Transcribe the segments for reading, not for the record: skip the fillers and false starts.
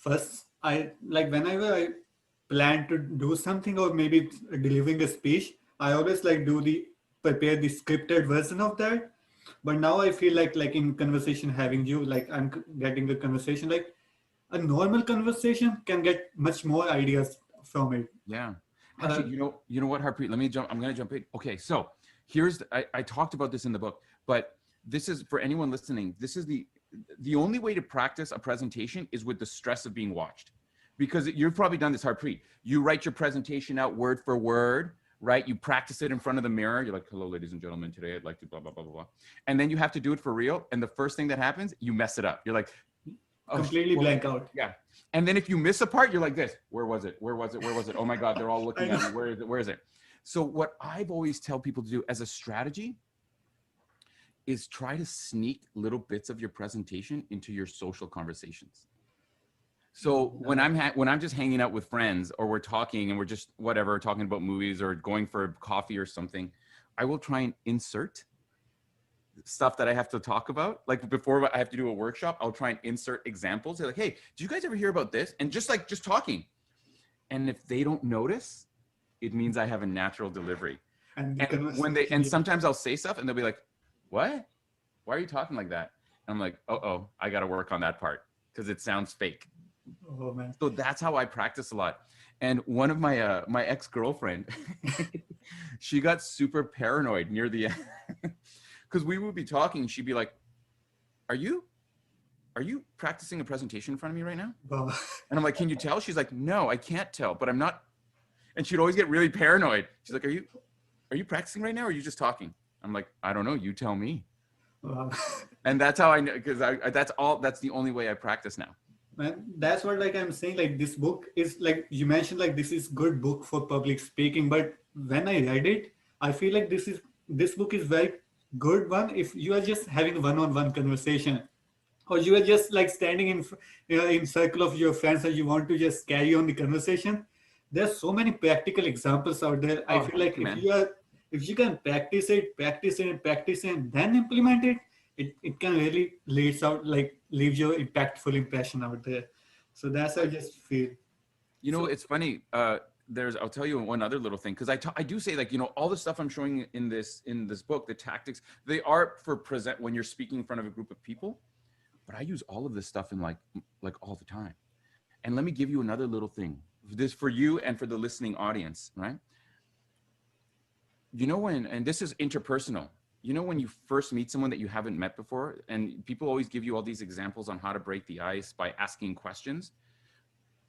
first I like whenever I plan to do something or maybe delivering a speech, I always like do the prepare the scripted version of that. But now I feel like in conversation having you, like I'm getting a conversation, like a normal conversation can get much more ideas from it. Yeah. Uh, Actually, you know what, Harpreet, let me jump. I'm going to jump in. Okay. So here's, I talked about this in the book, but this is for anyone listening. This is the only way to practice a presentation is with the stress of being watched, because you've probably done this, Harpreet. You write your presentation out word for word, right? You practice it in front of the mirror. You're like, hello, ladies and gentlemen, today I'd like to blah, blah, blah, blah, blah. And then you have to do it for real. And the first thing that happens, you mess it up. You're like, oh, completely blank out. yeah. And then if you miss a part, you're like this, where was it? Where was it? Where was it? Oh my God, they're all looking at me. Where is it? Where is it? So what I've always tell people to do as a strategy is try to sneak little bits of your presentation into your social conversations. So when I'm just hanging out with friends, or we're talking and we're just whatever, talking about movies or going for coffee or something, I will try and insert stuff that I have to talk about. Like before I have to do a workshop, I'll try and insert examples. They're like, hey, did you guys ever hear about this? And just talking. And if they don't notice, it means I have a natural delivery. And sometimes I'll say stuff and they'll be like, what? Why are you talking like that? And I'm like, oh, I got to work on that part because it sounds fake. Oh man. So that's how I practice a lot. And one of my my ex-girlfriend, she got super paranoid near the end. Because we would be talking and she'd be like, are you practicing a presentation in front of me right now? Wow. And I'm like, can you tell? She's like, no, I can't tell, but I'm not. And she'd always get really paranoid. She's like, are you practicing right now? Or are you just talking? I'm like, I don't know. You tell me. Wow. And that's how I know, because that's the only way I practice now. Man, that's what like I'm saying, like this book is like you mentioned, like this is good book for public speaking. But when I read it, I feel like this book is very good one if you are just having one-on-one conversation, or you are just like standing in circle of your friends and you want to just carry on the conversation. There's so many practical examples out there. I feel like if you can practice it and then implement it, it can really leave your impactful impression out there. So that's how I just feel. You know, it's funny. I'll tell you one other little thing, because I do say, like, you know, all the stuff I'm showing in this book, the tactics, they are for present when you're speaking in front of a group of people, but I use all of this stuff in like all the time. And let me give you another little thing, this for you and for the listening audience, right? You know, and this is interpersonal, you know, when you first meet someone that you haven't met before, and people always give you all these examples on how to break the ice by asking questions.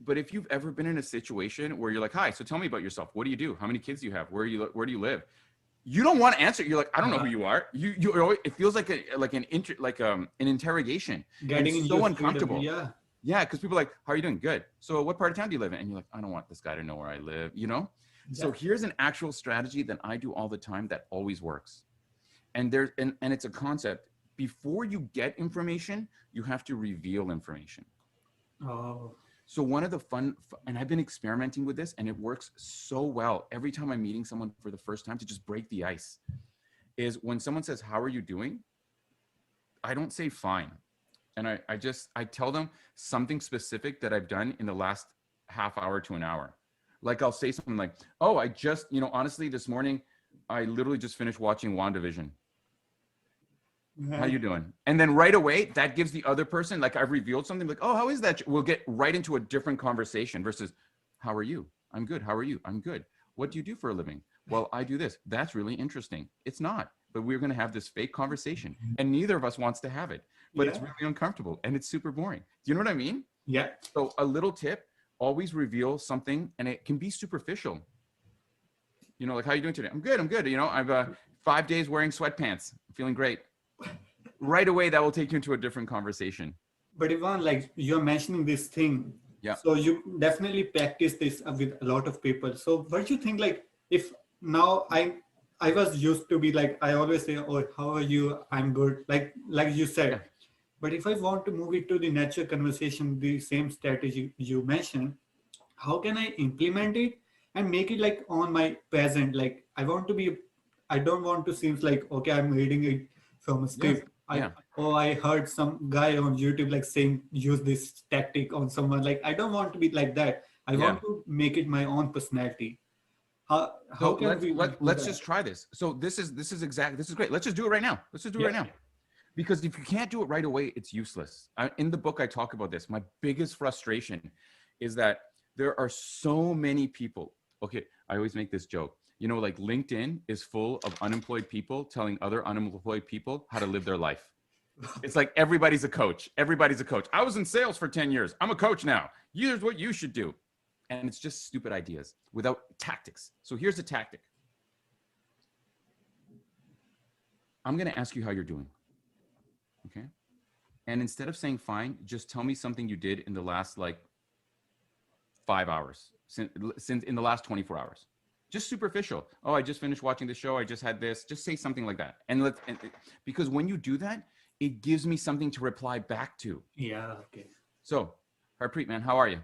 But if you've ever been in a situation where you're like, hi, so tell me about yourself. What do you do? How many kids do you have? Where do you live? You don't want to answer. You're like, I don't know who you are. It feels like an interrogation. Getting so uncomfortable. Yeah. Yeah. Because people are like, how are you doing? Good. So what part of town do you live in? And you're like, I don't want this guy to know where I live, you know? Yeah. So here's an actual strategy that I do all the time that always works. And it's a concept. Before you get information, you have to reveal information. Oh. So one of the fun, and I've been experimenting with this and it works so well every time I'm meeting someone for the first time to just break the ice, is when someone says, how are you doing? I don't say fine. And I tell them something specific that I've done in the last half hour to an hour. Like I'll say something like, oh, I just, you know, honestly, this morning, I literally just finished watching WandaVision. How you doing? And then right away, that gives the other person, like I've revealed something, like, oh, how is that? We'll get right into a different conversation versus, how are you? I'm good. How are you? I'm good. What do you do for a living? Well, I do this. That's really interesting. It's not, but we're going to have this fake conversation and neither of us wants to have it, but it's really uncomfortable and it's super boring. Do you know what I mean? Yeah. So a little tip, always reveal something, and it can be superficial. You know, like, how are you doing today? I'm good. I'm good. You know, I've 5 days wearing sweatpants. I'm feeling great. Right away, that will take you into a different conversation. But Ivan, like you're mentioning this thing, yeah. So you definitely practice this with a lot of people. So what do you think, like, if now I was used to be like, I always say, oh, how are you? I'm good. Like you said, yeah. But if I want to move it to the natural conversation, the same strategy you mentioned, how can I implement it and make it like on my present? Like I don't want to seem like, okay, I'm reading it from a script. Yeah. oh, I heard some guy on YouTube like saying use this tactic on someone. Like I don't want to be like that. I Yeah. want to make it my own personality. How So can we do let's that? just try this. So this is great. Let's just do it right now. Let's just do it right Yeah. now. Because if you can't do it right away, it's useless. In the book, I talk about this. My biggest frustration is that there are so many people. Okay, I always make this joke. You know, like LinkedIn is full of unemployed people telling other unemployed people how to live their life. It's like everybody's a coach. Everybody's a coach. I was in sales for 10 years. I'm a coach now. Here's what you should do. And it's just stupid ideas without tactics. So here's the tactic. I'm going to ask you how you're doing. Okay. And instead of saying fine, just tell me something you did in the last like 5 hours, since in the last 24 hours. Just superficial. Oh, I just finished watching the show. I just had this. Just say something like that. Because when you do that, it gives me something to reply back to. Yeah. Okay. So, Harpreet, man, how are you?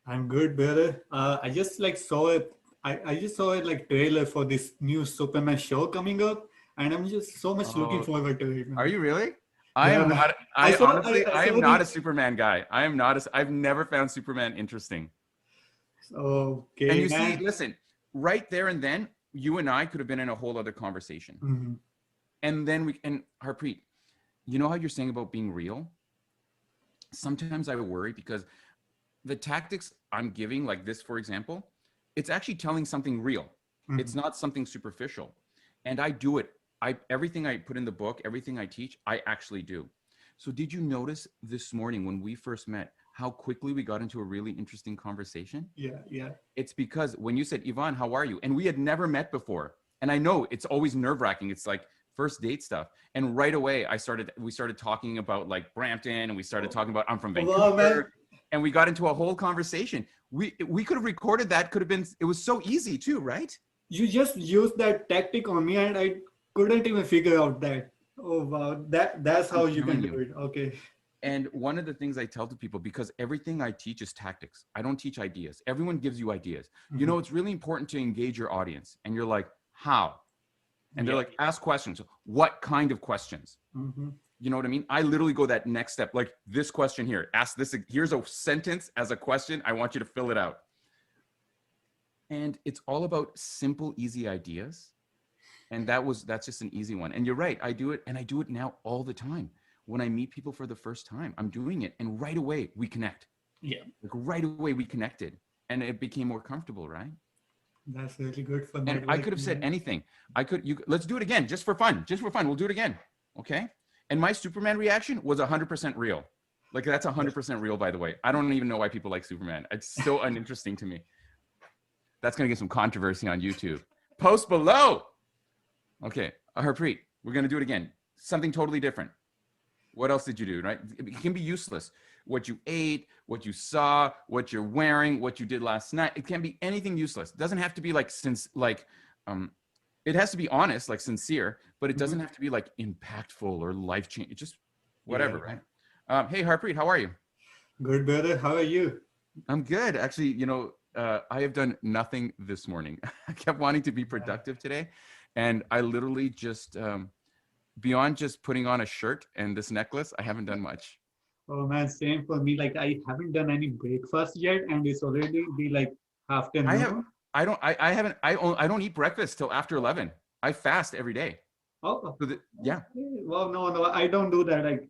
I'm good, brother. I just like saw it. I just saw it like trailer for this new Superman show coming up, and I'm just so much looking Oh, forward to it, man. are you really? I Yeah, am man. not. I I saw. honestly, I saw am not a this. Superman guy. I am not. I've never found Superman interesting. And Okay, you see, man. listen, right there and then, you and I could have been in a whole other conversation. Mhm. And then and Harpreet, you know how you're saying about being real? Sometimes I worry because the tactics I'm giving, like this, for example, it's actually telling something real. It's Mhm. not something superficial. And I do it. Everything I put in the book, everything I teach, I actually do. So did you notice this morning when we first met, how quickly we got into a really interesting conversation? Yeah, yeah. It's because when you said, Yvonne, how are you? And we had never met before. And I know it's always nerve-wracking. It's like first date stuff. And right away, we started talking about like Brampton, and we started talking about I'm from Wow, man. Vancouver, and we got into a whole conversation. We could have recorded that. Could have been. It was so easy too, right? You just used that tactic on me, and I couldn't even figure out that. Oh wow, that's how I'm you can telling do you. it. Okay. And one of the things I tell to people, because everything I teach is tactics. I don't teach ideas. Everyone gives you ideas. You Mhm. know, it's really important to engage your audience. And you're like, how? And they're Yeah. like, ask questions. What kind of questions? Mhm. You know what I mean? I literally go that next step, like this question here. Ask this. Here's a sentence as a question. I want you to fill it out. And it's all about simple, easy ideas. And that's just an easy one. And you're right. I do it, and I do it now all the time. When I meet people for the first time, I'm doing it, and right away we connect. Yeah, Like right away we connected, and it became more comfortable, right? that's really good for And I could have networking. said Man. anything. Let's do it again, just for fun. Just for fun. We'll do it again. Okay. And my Superman reaction was 100% real. Like that's 100% real, by the way. I don't even know why people like Superman. It's so uninteresting to me. That's going to get some controversy on YouTube. Post below. Okay. Harpreet, we're going to do it again. Something totally different. What else did you do, right? It can be useless. What you ate, what you saw, what you're wearing, what you did last night. It can be anything useless. It doesn't have to be like it has to be honest, like sincere, but it doesn't have to be like impactful or life-changing. Just whatever, Yeah. right? Hey, Harpreet, how are you? Good, brother. How are you? I'm good. Actually, I have done nothing this morning. I kept wanting to be productive today, and I literally just beyond just putting on a shirt and this necklace, I haven't done much. Oh man, same for me. Like I haven't done any breakfast yet, and it's already be like I have afternoon. I haven't I don't eat breakfast till after 11. I fast every day. Oh, Yeah. okay. Well, no, I don't do that. Like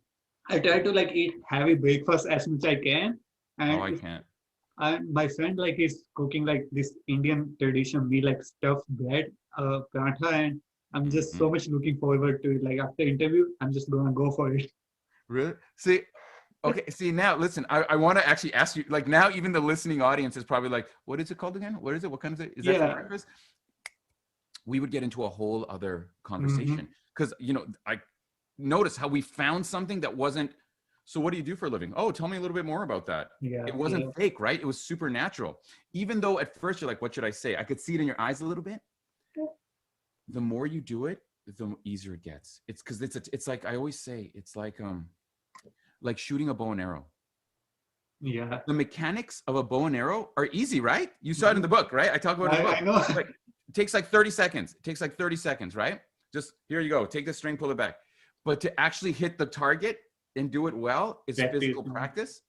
I try to like eat heavy breakfast as much I can, Oh, and I can't. my friend like is cooking like this Indian tradition meal like stuffed bread, paratha, and I'm just Mhm. so much looking forward to it. Like after interview, I'm just gonna go for it. Really? See, okay. See, now listen, I want to actually ask you, like now even the listening audience is probably like, what is it called again? What is it? What kind of thing? Is that for Yeah. breakfast? We would get into a whole other Mm-hmm. conversation because, I notice how we found something that wasn't. So what do you do for a living? Oh, tell me a little bit more about that. Yeah. It wasn't Yeah. fake, right? It was supernatural. Even though at first you're like, what should I say? I could see it in your eyes a little bit. The more you do it, the easier it gets. It's because it's like I always say, it's like shooting a bow and arrow. Yeah. The mechanics of a bow and arrow are easy, right? You saw it in Mhm. the book, right? I talk about it in the I book. know. Like it takes like 30 seconds. It takes like 30 seconds, right? Just here you go. Take the string, pull it back. But to actually hit the target and do it well is Practice. physical practice.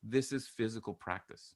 This is physical practice.